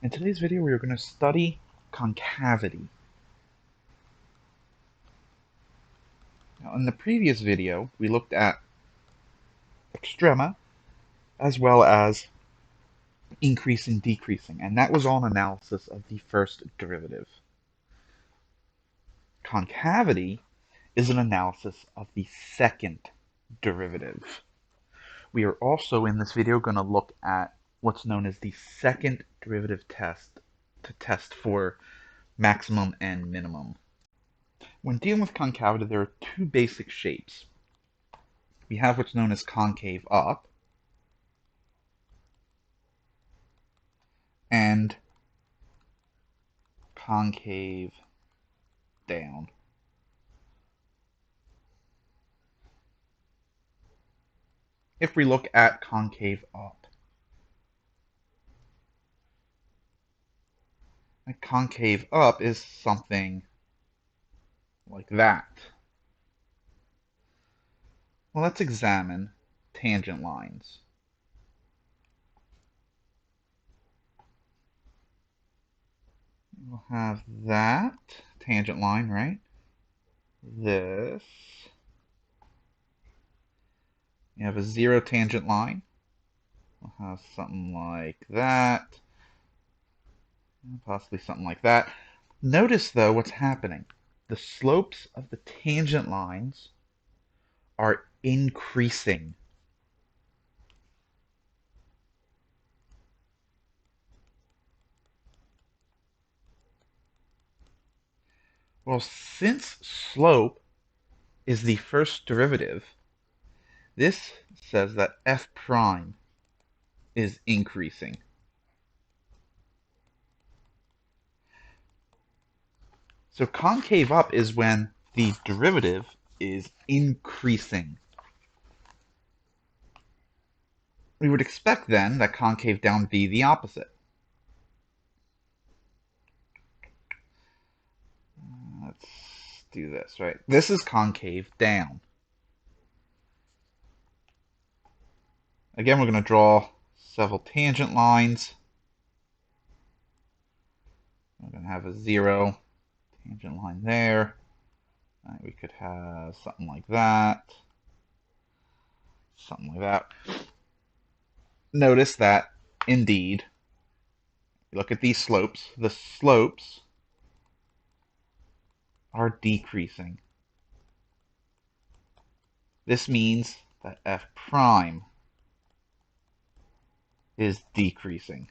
In today's video, we are going to study concavity. Now, in the previous video, we looked at extrema as well as increasing, decreasing, and that was all an analysis of the first derivative. Concavity is an analysis of the second derivative. We are also in this video going to look at what's known as the second derivative test to test for maximum and minimum. When dealing with concavity, there are two basic shapes. We have what's known as concave up and concave down. If we look at concave up, a concave up is something like that. Well, let's examine tangent lines. We'll have that tangent line, right? This. You have a zero tangent line. We'll have something like that. Possibly something like that. Notice, though, what's happening. The slopes of the tangent lines are increasing. Well, since slope is the first derivative, this says that f prime is increasing. So concave up is when the derivative is increasing. We would expect then that concave down be the opposite. Let's do this, right? This is concave down. Again, we're going to draw several tangent lines. We're going to have a zero tangent line there. Right, we could have something like that. Something like that. Notice that, indeed, look at these slopes. The slopes are decreasing. This means that f prime is decreasing.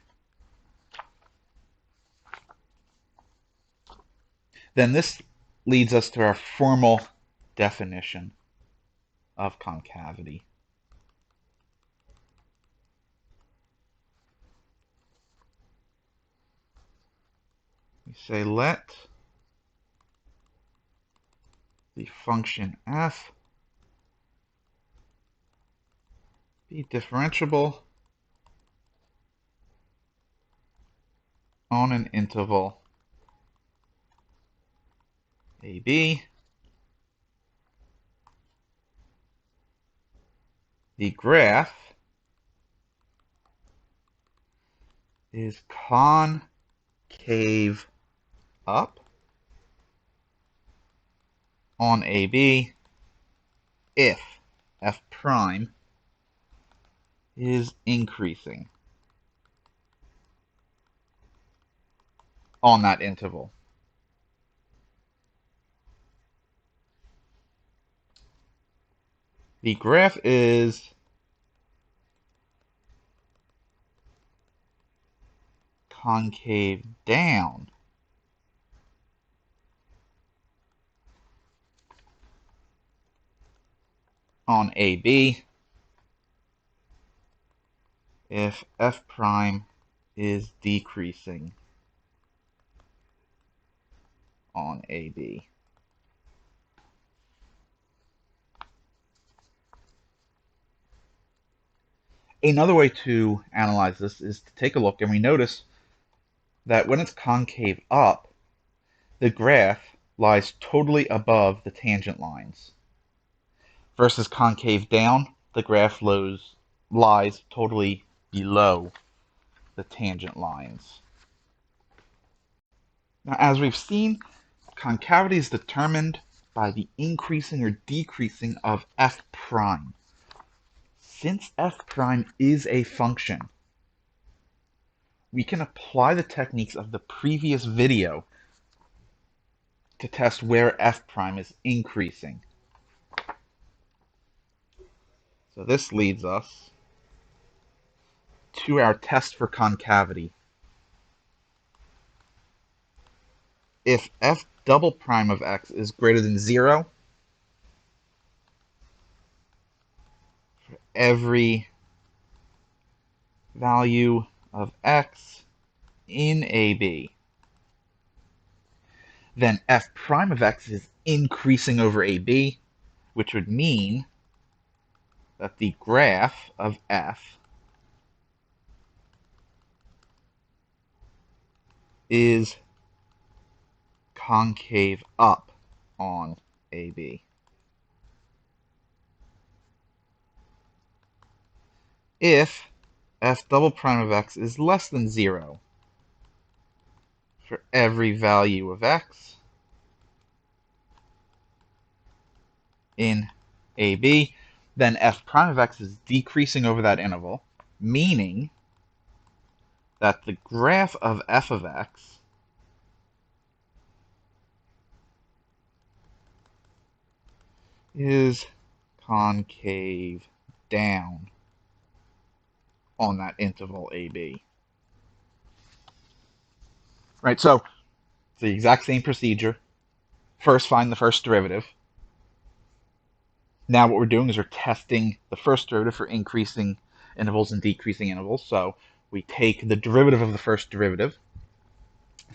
Then this leads us to our formal definition of concavity. We say let the function f be differentiable on an interval AB. The graph is concave up on AB if f prime is increasing on that interval. The graph is concave down on AB if f prime is decreasing on AB. Another way to analyze this is to take a look, and we notice that when it's concave up, the graph lies totally above the tangent lines. Versus concave down, the graph lies totally below the tangent lines. Now, as we've seen, concavity is determined by the increasing or decreasing of f prime. Since f prime is a function, we can apply the techniques of the previous video to test where f prime is increasing. So this leads us to our test for concavity. If f double prime of x is greater than 0, for every value of x in AB, then f prime of x is increasing over AB, which would mean that the graph of f is concave up on AB. If f double prime of x is less than 0 for every value of x in AB, then f prime of x is decreasing over that interval, meaning that the graph of f of x is concave down on that interval AB. Right, so it's the exact same procedure. First, find the first derivative. Now what we're doing is we're testing the first derivative for increasing intervals and decreasing intervals. So we take the derivative of the first derivative,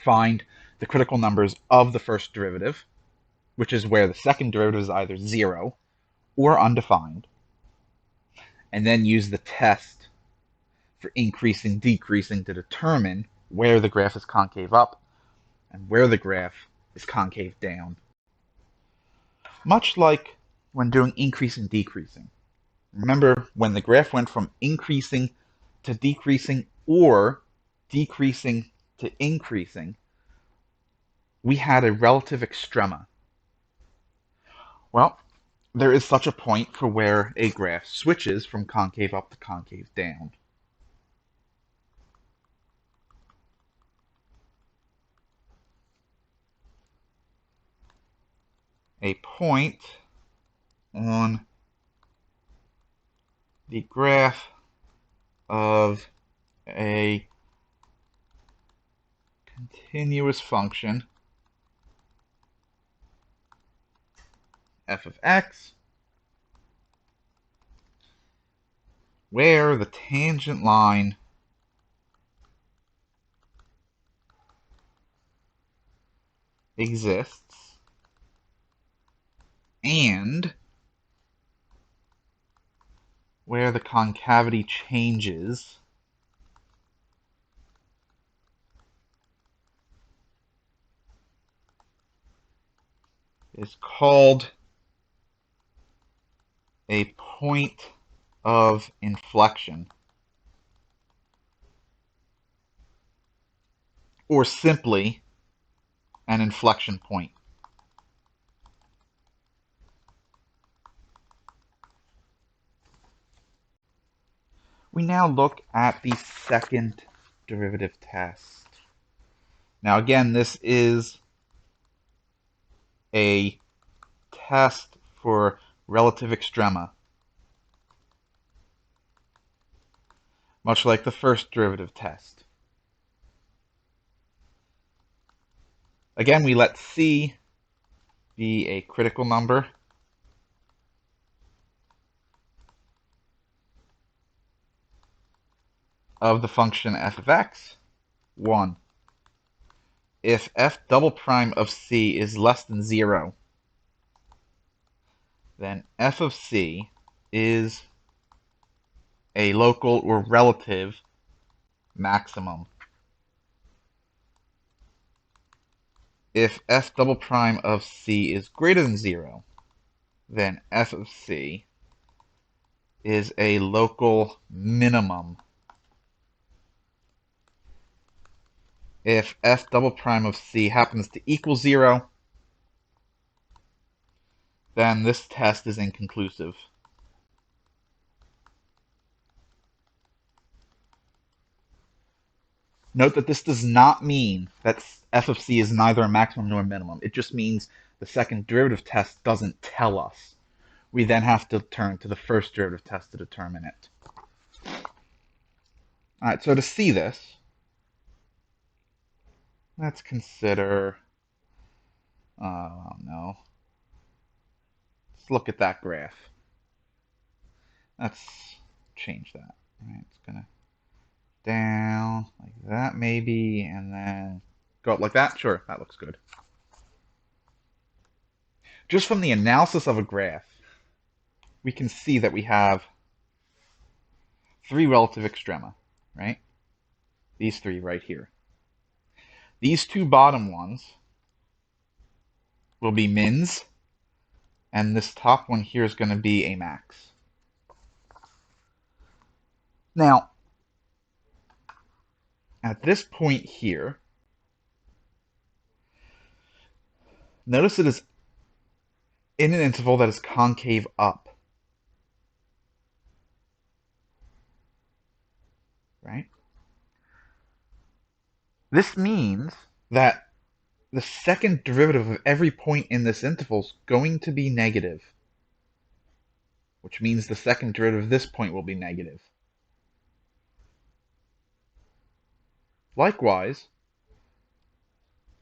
find the critical numbers of the first derivative, which is where the second derivative is either 0 or undefined, and then use the test for increasing, decreasing to determine where the graph is concave up and where the graph is concave down. Much like when doing increasing, decreasing. Remember when the graph went from increasing to decreasing or decreasing to increasing, we had a relative extrema. Well, there is such a point for where a graph switches from concave up to concave down. A point on the graph of a continuous function f of x, where the tangent line exists and where the concavity changes is called a point of inflection, or simply an inflection point. We now look at the second derivative test. Now again, this is a test for relative extrema, much like the first derivative test. Again, we let c be a critical number of the function f of x, 1. If f double prime of c is less than 0, then f of c is a local or relative maximum. If f double prime of c is greater than 0, then f of c is a local minimum. if f double prime of c happens to equal 0, then this test is inconclusive. Note that this does not mean that f of c is neither a maximum nor a minimum. It just means the second derivative test doesn't tell us. We then have to turn to the first derivative test to determine it. All right, so to see this, let's consider, no, let's look at that graph. Let's change that. All right, it's gonna down like that maybe, and then go up like that. Sure, that looks good. Just from the analysis of a graph, we can see that we have three relative extrema, right? These three right here. These two bottom ones will be mins, and this top one here is going to be a max. Now, at this point here, notice it is in an interval that is concave up. Right? This means that the second derivative of every point in this interval is going to be negative, which means the second derivative of this point will be negative. Likewise,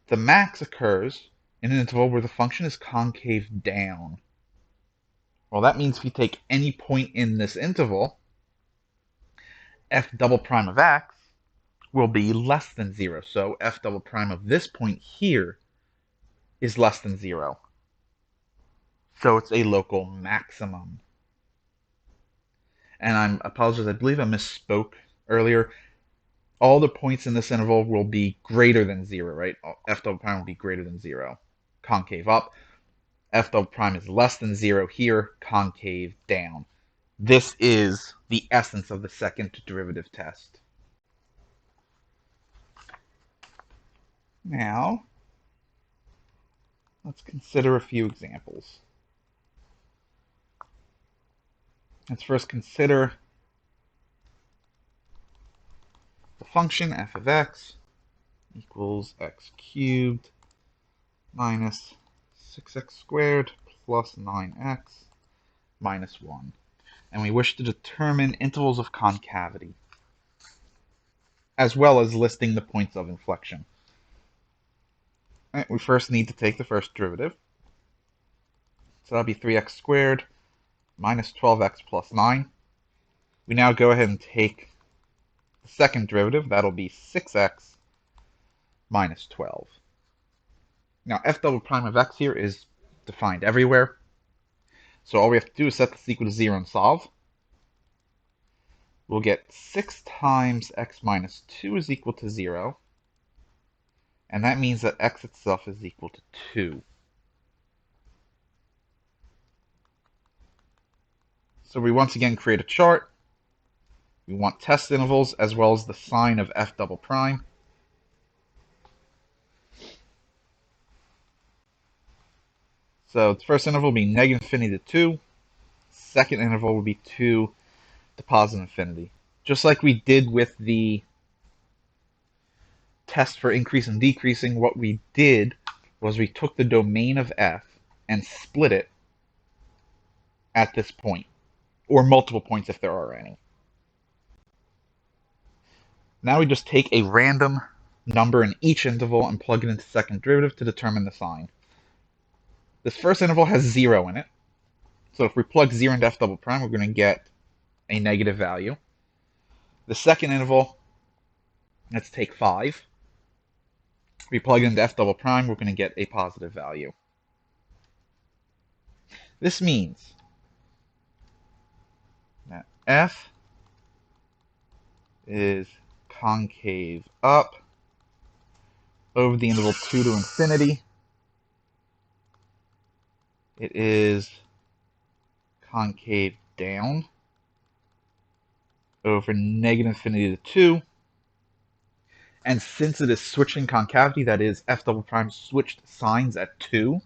the max occurs in an interval where the function is concave down. Well, that means if you take any point in this interval, f double prime of x will be less than 0. So f double prime of this point here is less than 0. So it's a local maximum. And I apologize, I believe I misspoke earlier. All the points in this interval will be greater than 0, right? F double prime will be greater than 0. Concave up. F double prime is less than 0 here, concave down. This is the essence of the second derivative test. Now, let's consider a few examples. Let's first consider the function f of x equals x cubed minus 6x squared plus 9x minus 1. And we wish to determine intervals of concavity, as well as listing the points of inflection. Right, we first need to take the first derivative. So that'll be 3x squared minus 12x plus 9. We now go ahead and take the second derivative. That'll be 6x minus 12. Now, f double prime of x here is defined everywhere. So all we have to do is set this equal to 0 and solve. We'll get 6 times x minus 2 is equal to 0. And that means that x itself is equal to 2. So we once again create a chart. We want test intervals as well as the sign of f double prime. So the first interval will be negative infinity to 2. Second interval will be 2 to positive infinity. Just like we did with the test for increase and decreasing, what we did was we took the domain of f and split it at this point, or multiple points if there are any. Now we just take a random number in each interval and plug it into second derivative to determine the sign. This first interval has 0 in it, so if we plug 0 into f double prime, we're going to get a negative value. The second interval, let's take 5. If we plug it into f double prime, we're going to get a positive value. This means that f is concave up over the interval 2 to infinity. It is concave down over negative infinity to 2. And since it is switching concavity, that is f double prime switched signs at 2,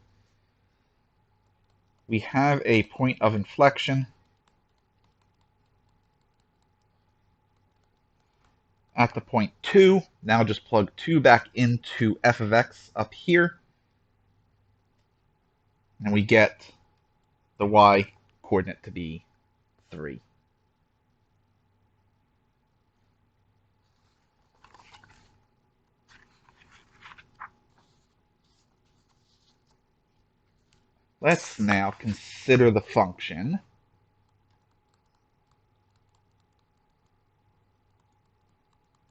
we have a point of inflection at the point 2. Now just plug 2 back into f of x up here, and we get the y coordinate to be 3. Let's now consider the function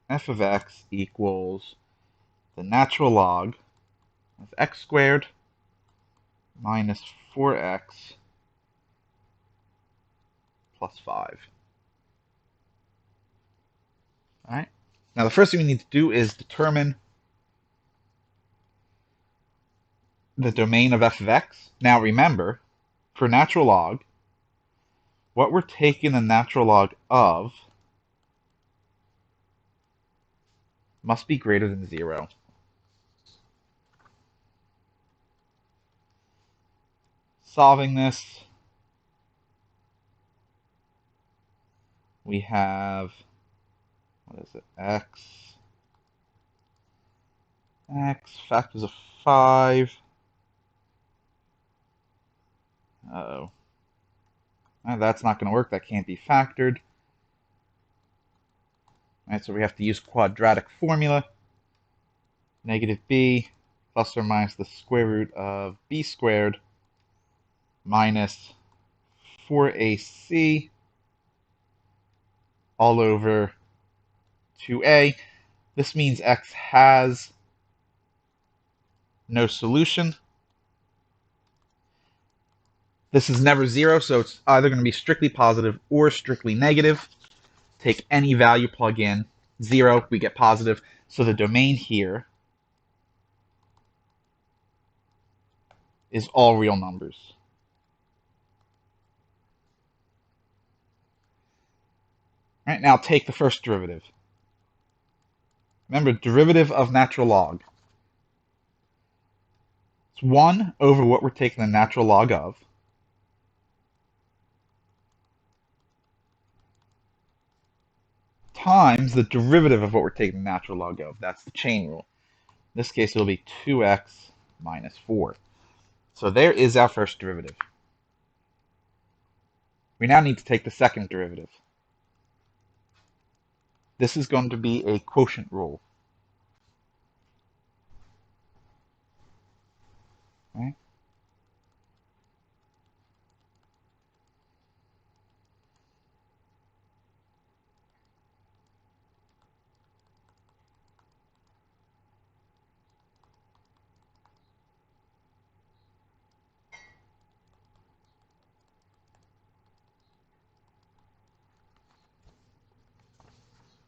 f of x equals the natural log of x squared minus 4x plus 5. All right. Now the first thing we need to do is determine the domain of f of x. Now remember, for natural log, what we're taking the natural log of must be greater than 0. Solving this, we have, what is it, x factors of 5. Uh-oh. That's not going to work. That can't be factored. All right, so we have to use quadratic formula. Negative b plus or minus the square root of b squared minus 4ac all over 2a. This means x has no solution. This is never 0, so it's either going to be strictly positive or strictly negative. Take any value, plug in 0, we get positive. So the domain here is all real numbers. All right, now take the first derivative. Remember, derivative of natural log. It's 1 over what we're taking the natural log of times the derivative of what we're taking the natural log of. That's the chain rule. In this case, it'll be 2x minus 4. So there is our first derivative. We now need to take the second derivative. This is going to be a quotient rule. Right?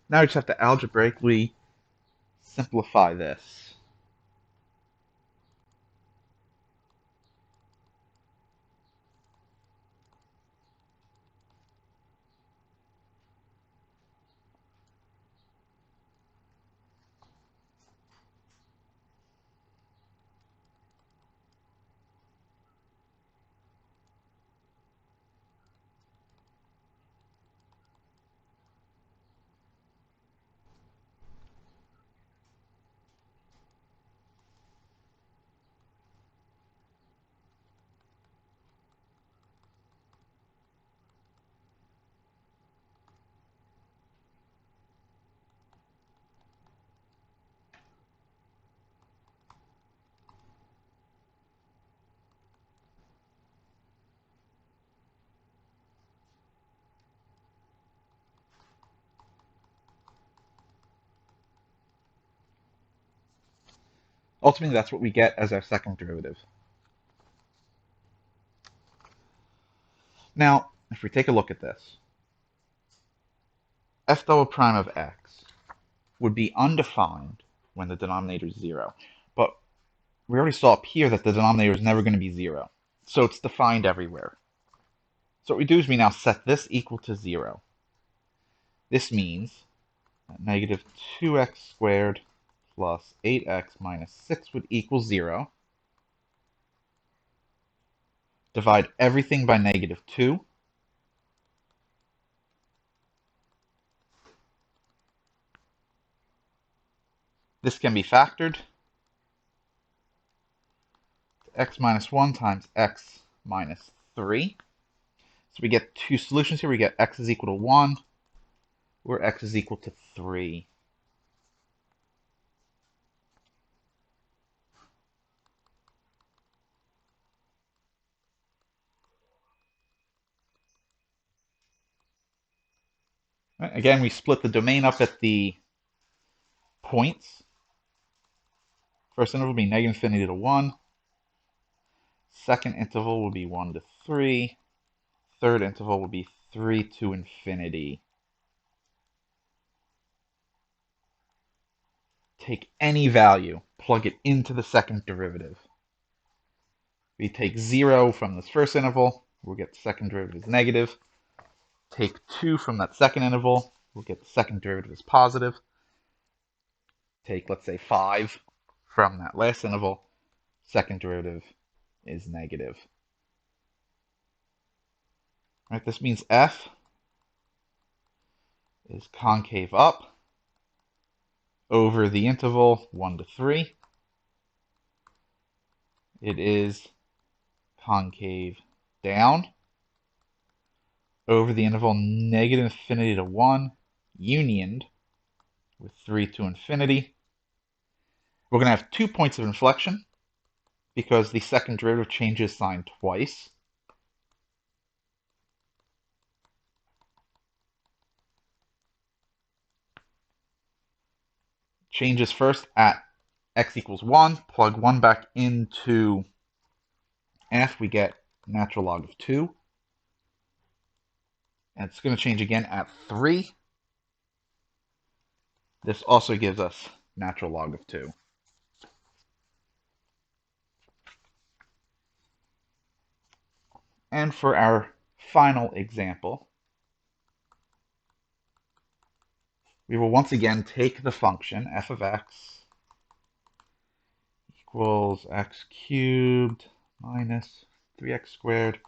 Now we just have to algebraically simplify this. Ultimately, that's what we get as our second derivative. Now, if we take a look at this, f double prime of x would be undefined when the denominator is 0. But we already saw up here that the denominator is never going to be 0. So it's defined everywhere. So what we do is we now set this equal to 0. This means that negative 2x squared plus 8x minus 6 would equal 0. Divide everything by negative 2. This can be factored. X minus 1 times x minus 3. So we get two solutions here. We get x is equal to 1 or x is equal to 3. Again, we split the domain up at the points. First interval will be negative infinity to 1. Second interval will be 1 to 3. Third interval will be 3 to infinity. Take any value, plug it into the second derivative. We take 0 from this first interval, we'll get the second derivative as negative. Take 2 from that second interval, we'll get the second derivative as positive. Take, let's say, 5 from that last interval, second derivative is negative. All right, this means f is concave up over the interval 1 to 3. It is concave down over the interval negative infinity to 1, unioned with 3 to infinity. We're going to have 2 points of inflection because the second derivative changes sign twice. Changes first at x equals 1. Plug 1 back into f. We get natural log of 2. And it's going to change again at 3. This also gives us natural log of 2. And for our final example, we will once again take the function f of x equals x cubed minus 3x squared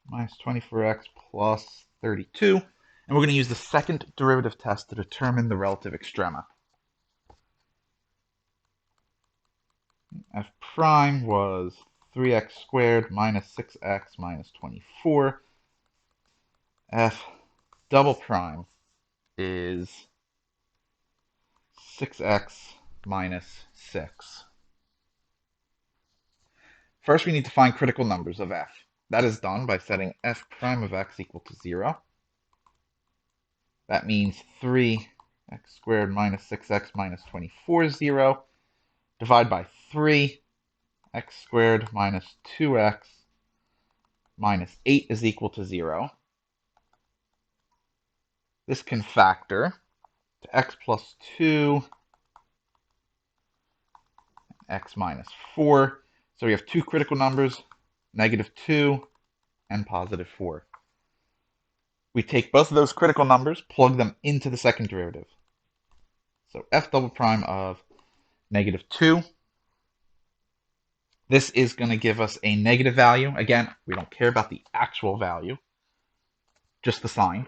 minus 24x plus 32. And we're going to use the second derivative test to determine the relative extrema. F prime was 3x squared minus 6x minus 24. F double prime is 6x minus 6. First, we need to find critical numbers of f. That is done by setting f prime of x equal to 0. That means 3x squared minus 6x minus 24 is 0. Divide by 3, x squared minus 2x minus 8 is equal to 0. This can factor to x plus 2, x minus 4. So we have two critical numbers, negative 2 and positive 4. We take both of those critical numbers, plug them into the second derivative. So f double prime of negative 2. This is going to give us a negative value. Again, we don't care about the actual value, just the sign.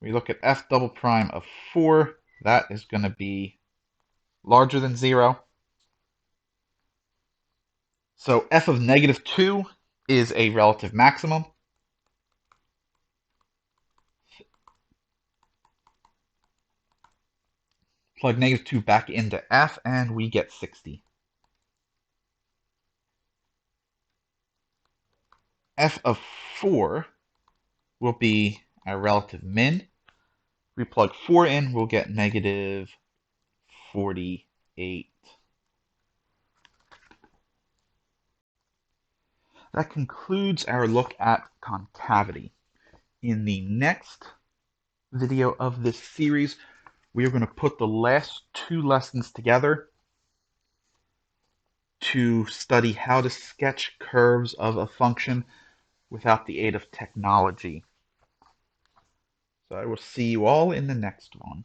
We look at f double prime of 4. That is going to be larger than 0. So f of negative 2 is a relative maximum. Plug negative 2 back into f, and we get 60. F of 4 will be our relative min. We plug 4 in, we'll get negative 48. That concludes our look at concavity. In the next video of this series, we are going to put the last two lessons together to study how to sketch curves of a function without the aid of technology. So I will see you all in the next one.